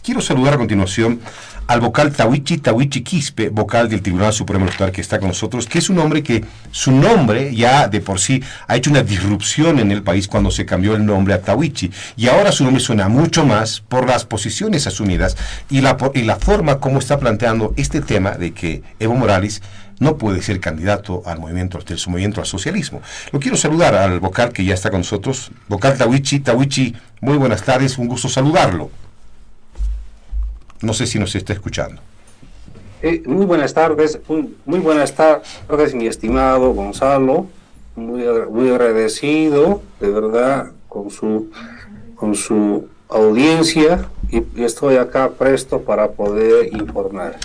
Quiero saludar a continuación al vocal Tawichi Quispe, vocal del Tribunal Supremo Electoral, que está con nosotros, que es un hombre que su nombre ya de por sí ha hecho una disrupción en el país cuando se cambió el nombre a Tawichi, y ahora su nombre suena mucho más por las posiciones asumidas y la forma como está planteando este tema de que Evo Morales no puede ser candidato al movimiento al socialismo. Lo quiero saludar al vocal que ya está con nosotros, vocal Tawichi, muy buenas tardes, un gusto saludarlo. No sé si nos está escuchando. Muy buenas tardes, mi estimado Gonzalo, muy agradecido, de verdad, con su audiencia, y estoy acá presto para poder informar.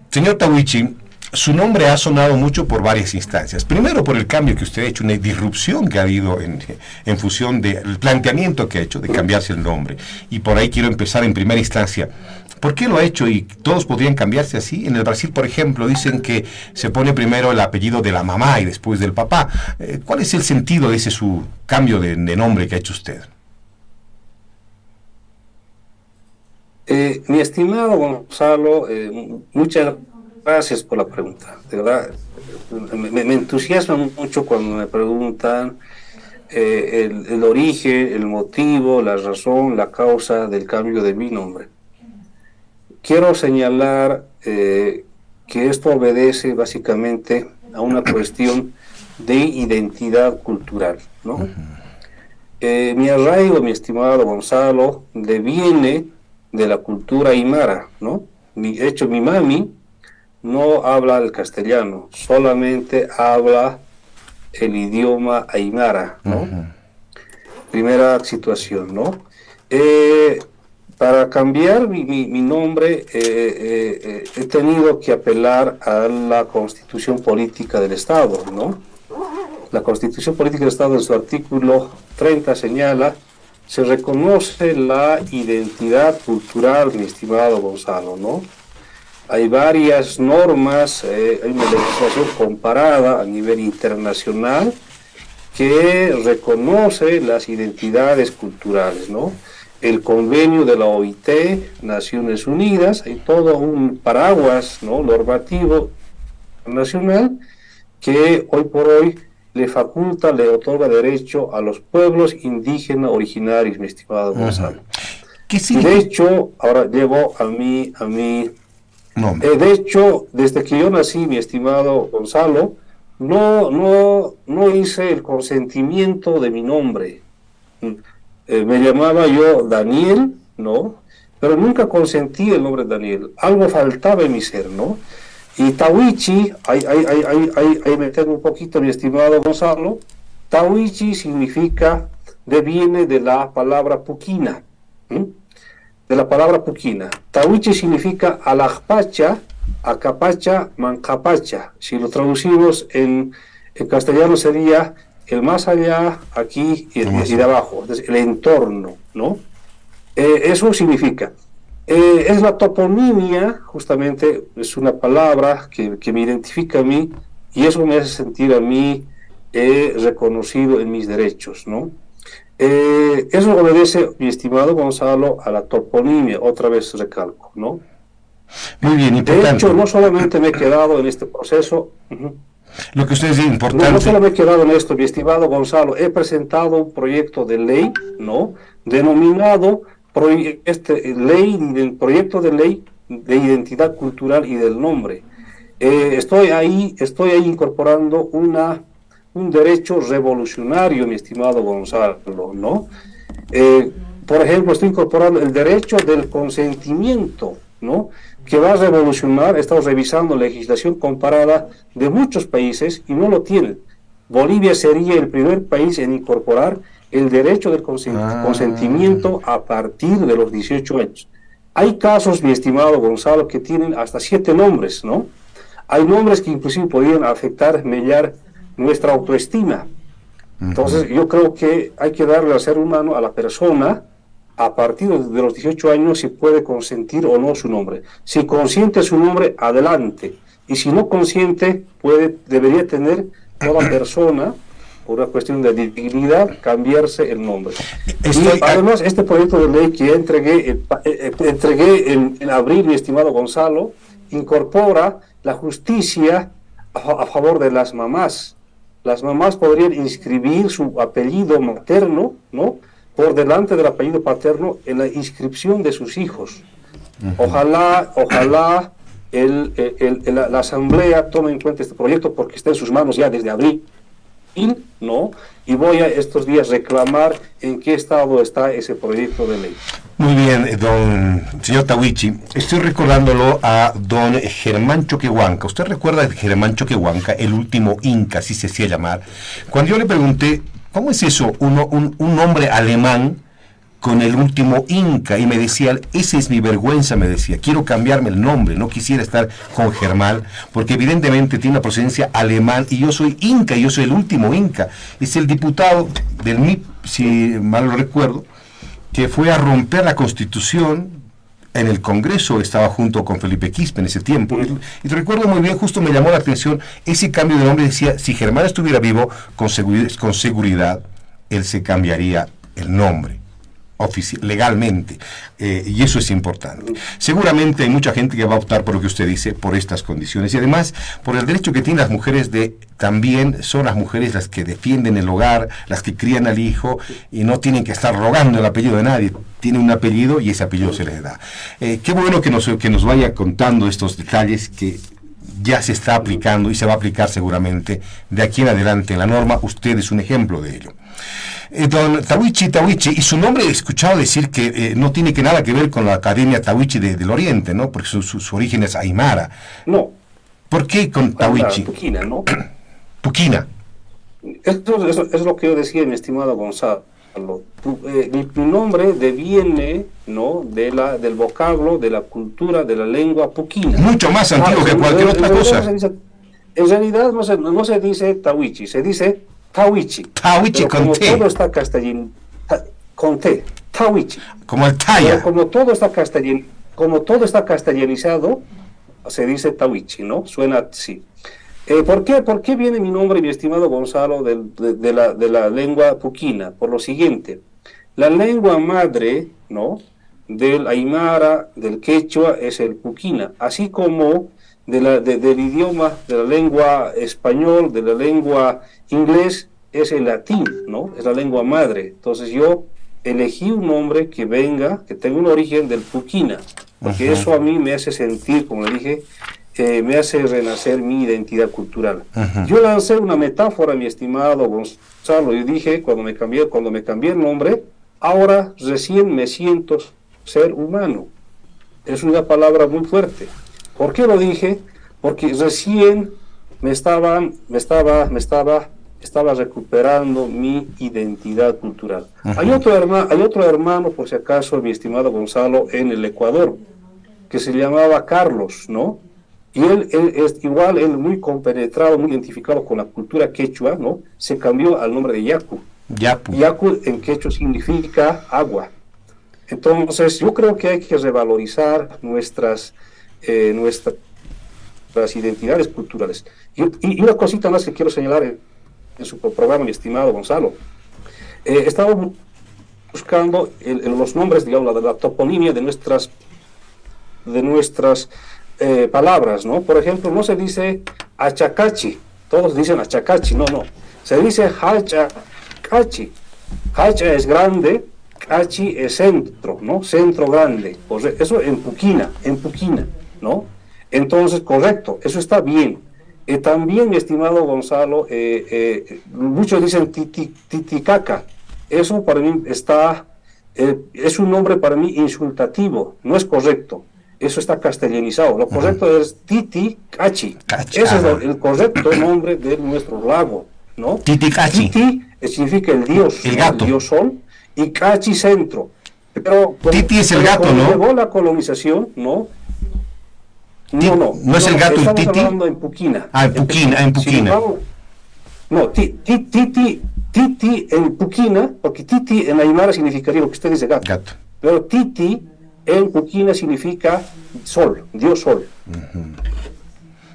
Señor Tawichi, su nombre ha sonado mucho por varias instancias. Primero por el cambio que usted ha hecho, una disrupción que ha habido en función del planteamiento que ha hecho de cambiarse el nombre. Y por ahí quiero empezar en primera instancia. ¿Por qué lo ha hecho y todos podrían cambiarse así? En el Brasil, por ejemplo, dicen que se pone primero el apellido de la mamá y después del papá. ¿Cuál es el sentido de ese su cambio de nombre que ha hecho usted? Mi estimado Gonzalo, muchas gracias por la pregunta. De verdad, me entusiasma mucho cuando me preguntan el origen, el motivo, la razón, la causa del cambio de mi nombre. Quiero señalar que esto obedece básicamente a una cuestión de identidad cultural, ¿no? Mi arraigo, mi estimado Gonzalo, deviene de la cultura aymara, ¿no? De hecho, mi mami no habla el castellano, solamente habla el idioma aymara, ¿no? Primera situación, ¿no? Para cambiar mi nombre, he tenido que apelar a la Constitución Política del Estado, ¿no? La Constitución Política del Estado, en su artículo 30, señala: se reconoce la identidad cultural, mi estimado Gonzalo, ¿no? Hay varias normas, hay una legislación comparada a nivel internacional que reconoce las identidades culturales, ¿no? El convenio de la OIT, Naciones Unidas, hay todo un paraguas, ¿no?, normativo nacional que hoy por hoy le faculta, le otorga derecho a los pueblos indígenas originarios, mi estimado Gonzalo. De hecho, ahora llego a mi de hecho, desde que yo nací, mi estimado Gonzalo, no hice el consentimiento de mi nombre. Me llamaba yo Daniel, ¿no? Pero nunca consentí el nombre Daniel. Algo faltaba en mi ser, ¿no? Y Tawichi, ahí me tengo un poquito, mi estimado Gonzalo. Tawichi deviene de la palabra puquina, de la palabra puquina. Tawichi significa alajpacha, acapacha, mancapacha. Si lo traducimos en castellano sería el más allá, aquí y de abajo, es el entorno, ¿no? Eso significa. Es la toponimia, justamente, es una palabra que me identifica a mí, y eso me hace sentir a mí reconocido en mis derechos, ¿no? Eso obedece, mi estimado Gonzalo, a la toponimia, otra vez recalco, ¿no? Muy bien, importante. De hecho, no solamente me he quedado en este proceso. Lo que usted dice es importante. No solo me he quedado en esto, mi estimado Gonzalo, he presentado un proyecto de ley, ¿no?, denominado proyecto de ley de identidad cultural y del nombre. Estoy ahí incorporando un derecho revolucionario, mi estimado Gonzalo, ¿no? Por ejemplo, estoy incorporando el derecho del consentimiento, ¿no?, que va a revolucionar. He estado revisando legislación comparada de muchos países y no lo tienen. Bolivia sería el primer país en incorporar el derecho del consentimiento a partir de los 18 años. Hay casos, mi estimado Gonzalo, que tienen hasta 7 nombres, ¿no? Hay nombres que inclusive podrían afectar, mellar nuestra autoestima. Entonces, yo creo que hay que darle al ser humano, a la persona, a partir de los 18 años, si puede consentir o no su nombre. Si consiente su nombre, adelante. Y si no consiente, debería tener toda persona por una cuestión de dignidad, cambiarse el nombre. Estoy... Y además, este proyecto de ley que entregué en abril, mi estimado Gonzalo, incorpora la justicia a favor de las mamás. Las mamás podrían inscribir su apellido materno, ¿no?, por delante del apellido paterno en la inscripción de sus hijos. Ojalá la Asamblea tome en cuenta este proyecto, porque está en sus manos ya desde abril, ¿no? Y voy a estos días reclamar en qué estado está ese proyecto de ley. Muy bien, señor Tahuichi, estoy recordándolo a don Germán Choquehuanca. ¿Usted recuerda de Germán Choquehuanca, el último inca, así se hacía llamar? Cuando yo le pregunté, ¿cómo es eso, un nombre alemán con el último inca? Y me decía, esa es mi vergüenza, me decía, quiero cambiarme el nombre, no quisiera estar con Germán, porque evidentemente tiene una procedencia alemán, y yo soy inca, yo soy el último inca. Es el diputado del MIP, si mal lo recuerdo, que fue a romper la Constitución en el Congreso, estaba junto con Felipe Quispe en ese tiempo, y te recuerdo muy bien, justo me llamó la atención ese cambio de nombre. Decía, si Germán estuviera vivo, con seguridad, él se cambiaría el nombre legalmente, y eso es importante. Seguramente hay mucha gente que va a optar por lo que usted dice, por estas condiciones, y además por el derecho que tienen las mujeres también son las mujeres las que defienden el hogar, las que crían al hijo, y no tienen que estar rogando el apellido de nadie, tienen un apellido y ese apellido se les da. Qué bueno que nos vaya contando estos detalles que ya se está aplicando y se va a aplicar seguramente de aquí en adelante en la norma. Usted es un ejemplo de ello. Don Tahuichi, y su nombre he escuchado decir que no tiene nada que ver con la Academia Tahuichi del Oriente, ¿no? Porque su origen es aymara. No. ¿Por qué con Tahuichi? Puquina, ¿no? Puquina. Eso es lo que yo decía, mi estimado Gonzalo. Mi nombre deviene, ¿no?, del vocablo, de la cultura, de la lengua puquina. Mucho más antiguo que cualquier otra cosa. En realidad no se dice Tahuichi, se dice Tahuichi. Tahuichi con como T. Todo está con T. Tahuichi. Como el talla. Como todo está castellanizado, se dice Tahuichi, ¿no? Suena así. ¿Por qué viene mi nombre, mi estimado Gonzalo, de la lengua puquina? Por lo siguiente, la lengua madre, ¿no?, del aymara, del quechua, es el puquina, así como del idioma, de la lengua español, de la lengua inglés, es el latín, ¿no? Es la lengua madre. Entonces yo elegí un nombre que tenga un origen del puquina, porque eso a mí me hace sentir, como le dije, me hace renacer mi identidad cultural. Yo lancé una metáfora, mi estimado Gonzalo, y dije, cuando me cambié el nombre, ahora recién me siento ser humano. Es una palabra muy fuerte. ¿Por qué lo dije? Porque recién estaba recuperando mi identidad cultural. Hay otro hermano, por si acaso, mi estimado Gonzalo, en el Ecuador, que se llamaba Carlos, ¿no? Y él es igual, él muy compenetrado, muy identificado con la cultura quechua, ¿no? Se cambió al nombre de Yacu. Yacu en quechua significa agua. Entonces, yo creo que hay que revalorizar nuestras identidades culturales. Y una cosita más que quiero señalar en su programa, mi estimado Gonzalo. Estaba buscando los nombres, digamos, la toponimia de nuestras palabras, ¿no? Por ejemplo, no se dice Achacachi, todos dicen Achacachi, no. Se dice Hachacachi. Hacha es grande, Cachi es centro, ¿no? Centro grande. Pues eso en Puquina, ¿no? Entonces, correcto, eso está bien. También, mi estimado Gonzalo, muchos dicen Titicaca. Eso para mí es un nombre para mí insultativo, no es correcto. Eso está castellanizado. Lo correcto es Titicachi. Ese es el correcto nombre de nuestro lago, ¿no? Titicachi. Titi significa el dios, el gato. El dios sol, y Cachi centro. Pero Titi es el gato, ¿no? Llegó la colonización, ¿no? No es el gato el Titi. Estamos hablando en Puquina. En Puquina. No, Titi en Puquina, porque Titi en aymara significaría lo que usted dice, gato. Pero Titi en Puquina significa sol, dios sol.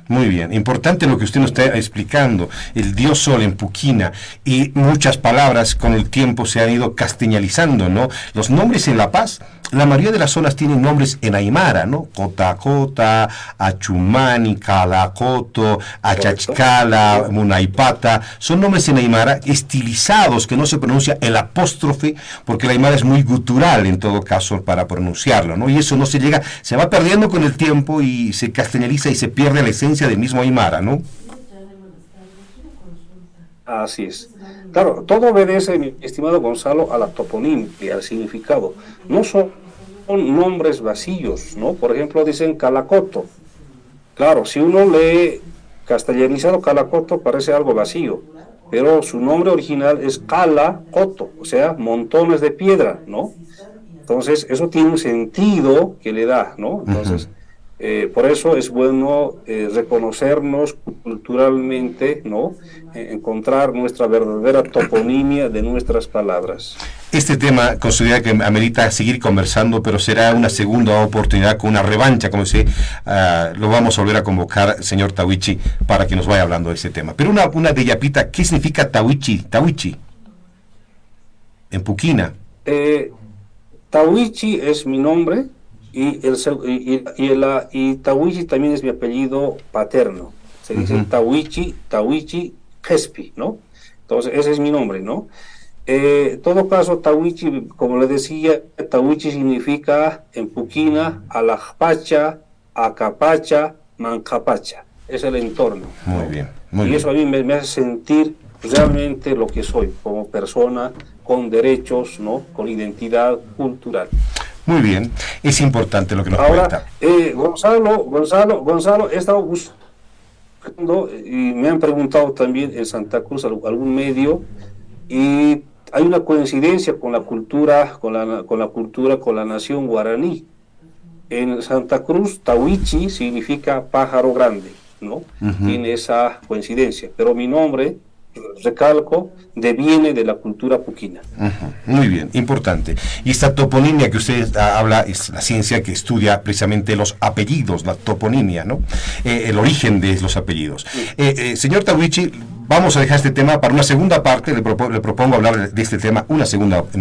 Muy bien, importante lo que usted nos está explicando, el dios sol en Puquina, y muchas palabras con el tiempo se han ido castellanizando, ¿no? Los nombres en La Paz, la mayoría de las zonas tienen nombres en aymara, ¿no? Cotacota, Achumani, Calacoto, Achachcala, Munaipata, son nombres en aymara estilizados, que no se pronuncia el apóstrofe, porque el aymara es muy gutural en todo caso para pronunciarlo, ¿no? Y eso no se llega, se va perdiendo con el tiempo y se castellaniza y se pierde la esencia del mismo aymara, ¿no? Así es. Claro, todo obedece, mi estimado Gonzalo, a la toponimia, al significado. No son nombres vacíos, ¿no? Por ejemplo, dicen Calacoto. Claro, si uno lee castellanizado Calacoto parece algo vacío, pero su nombre original es Calacoto, o sea, montones de piedra, ¿no? Entonces, eso tiene un sentido que le da, ¿no? Entonces, por eso es bueno reconocernos culturalmente, ¿no? Encontrar nuestra verdadera toponimia de nuestras palabras. Este tema considera que amerita seguir conversando, pero será una segunda oportunidad con una revancha, como se lo vamos a volver a convocar, señor Tahuichi, para que nos vaya hablando de ese tema. Pero una de Yapita, ¿qué significa Tahuichi? Tahuichi, en Puquina. Tahuichi es mi nombre. Y Tahuichi también es mi apellido paterno. Se dice Tahuichi Crespi, ¿no? Entonces, ese es mi nombre, ¿no? En todo caso, Tahuichi, como le decía, Tahuichi significa en Puquina, Alajpacha, Acapacha, Mancapacha. Es el entorno, ¿no? Muy bien, muy bien. Y eso a mí me hace sentir realmente lo que soy, como persona con derechos, ¿no? Con identidad cultural. Muy bien, es importante lo que nos cuenta. Ahora, Gonzalo, he estado buscando y me han preguntado también en Santa Cruz algún medio y hay una coincidencia con la cultura, con la nación guaraní. En Santa Cruz, Tahuichi significa pájaro grande, ¿no? Tiene esa coincidencia, pero mi nombre, recalco, deviene de la cultura puquina. Muy bien, importante. Y esta toponimia que usted habla es la ciencia que estudia precisamente los apellidos, la toponimia, ¿no? El origen de los apellidos. Señor Tahuichi, vamos a dejar este tema para una segunda parte. Le propongo hablar de este tema en una segunda parte.